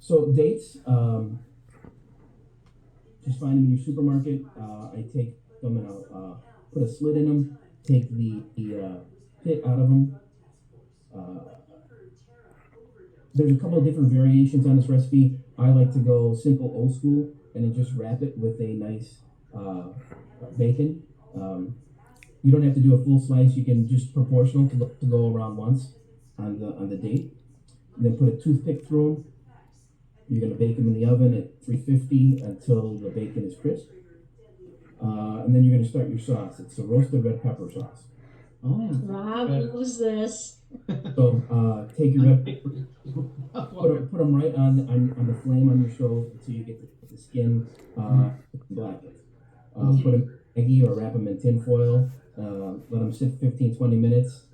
So dates, just find them in your supermarket. I take them and I'll put a slit in them, take the pit out of them. Uh, there's a couple of different variations on this recipe. I like to go simple old school and then just wrap it with a nice uh, bacon. Um, you don't have to do a full slice. You can just proportional to go around once on the date. And then put a toothpick through them. You're gonna bake them in the oven at 350 until the bacon is crisp. And then you're gonna start your sauce. It's a roasted red pepper sauce. Oh, Rob, who's this? So take your red peppers, put them right on the flame on your stove until you get the skin blackened. Put them in Maggi or wrap them in tin foil. Let them sit 15-20 minutes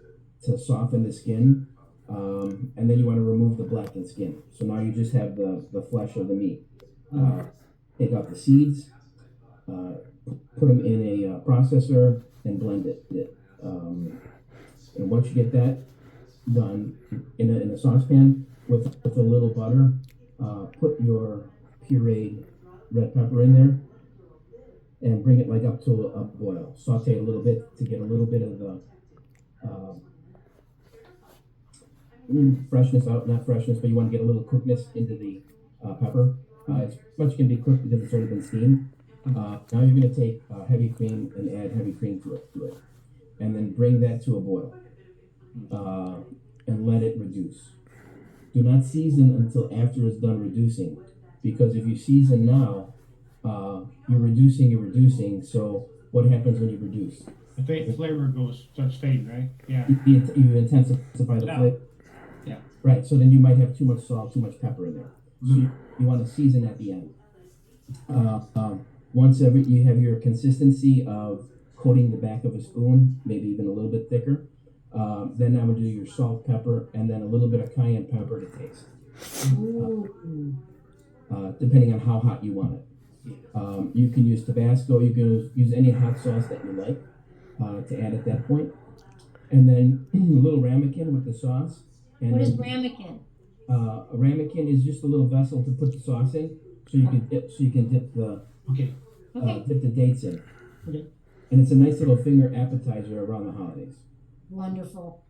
to soften the skin. And then you want to remove the blackened skin. So now you just have the flesh of the meat. Take out the seeds, uh, put them in a processor, and blend it. And once you get that done in a saucepan with a little butter, put your pureed red pepper in there and bring it like up to a boil. Saute it a little bit to get a little bit of the uh, freshness out, not freshness, but you want to get a little cookness into the pepper. It's much can be cooked because it's already been steamed. Now you're going to take heavy cream and add heavy cream to it, and then bring that to a boil uh, and let it reduce. Do not season until after it's done reducing, because if you season now, you're reducing, So what happens when you reduce? the flavor starts fading, right? Yeah. You intensify the flavor. Yeah. Right. So then you might have too much salt, too much pepper in there. So you want to season at the end. Once you have your consistency of coating the back of a spoon, maybe even a little bit thicker. Then I would do your salt, pepper, and then a little bit of cayenne pepper to taste, depending on how hot you want it. You can use Tabasco. You can use any hot sauce that you like to add at that point. And then a little ramekin with the sauce. And What is then, ramekin? a ramekin is just a little vessel to put the sauce in, so you can dip the Okay. dip the dates in. Okay. And it's a nice little finger appetizer around the holidays. Wonderful.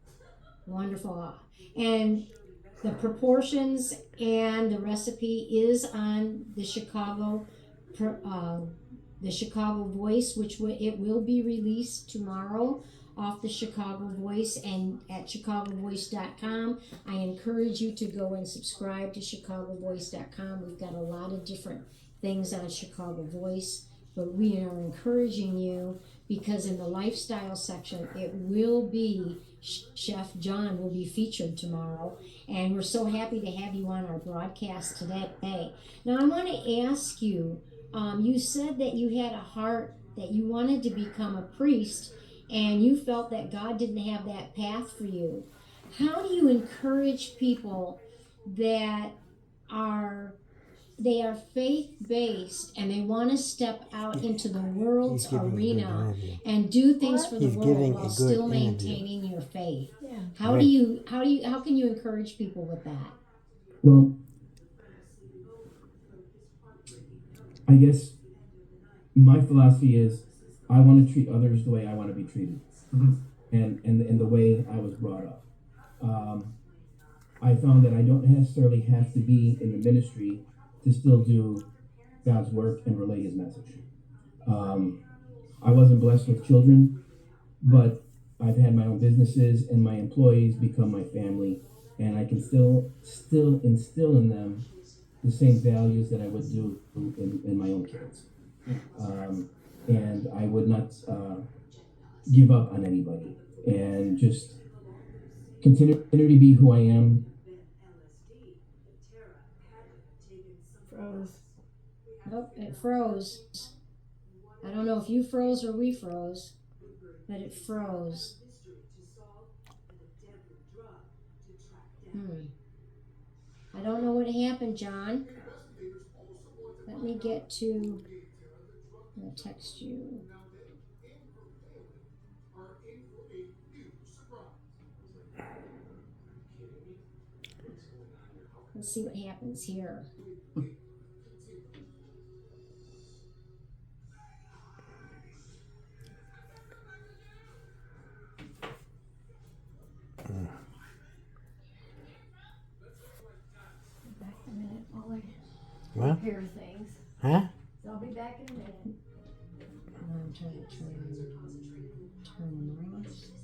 Wonderful. And the proportions and the recipe is on the Chicago Voice, which it will be released tomorrow off the Chicago Voice and at chicagovoice.com. I encourage you to go and subscribe to chicagovoice.com. We've got a lot of different things on Chicago Voice, but we are encouraging you because in the lifestyle section, it will be Chef John will be featured tomorrow, and we're so happy to have you on our broadcast today. Now, I want to ask you, you said that you had a heart that you wanted to become a priest, and you felt that God didn't have that path for you. How do you encourage people that are they are faith based and they want to step out into the world's arena and do things for the world while still maintaining your faith? Yeah. How can you encourage people with that? Well, I guess my philosophy is I want to treat others the way I want to be treated, and the way I was brought up. I found that I don't necessarily have to be in the ministry to still do God's work and relay His message. Um, I wasn't blessed with children, but I've had my own businesses, and my employees become my family, and I can still instill in them the same values that I would do in my own kids. And I would not give up on anybody, and just continue to be who I am. Froze. Oh, it froze. I don't know if you froze or we froze, but it froze. I don't know what happened, John. Let me get to. I'll text you. Let's see what happens here. Back in a minute while I What? prepare things. Huh? So I'll be back in a minute. I'm trying to turn them off.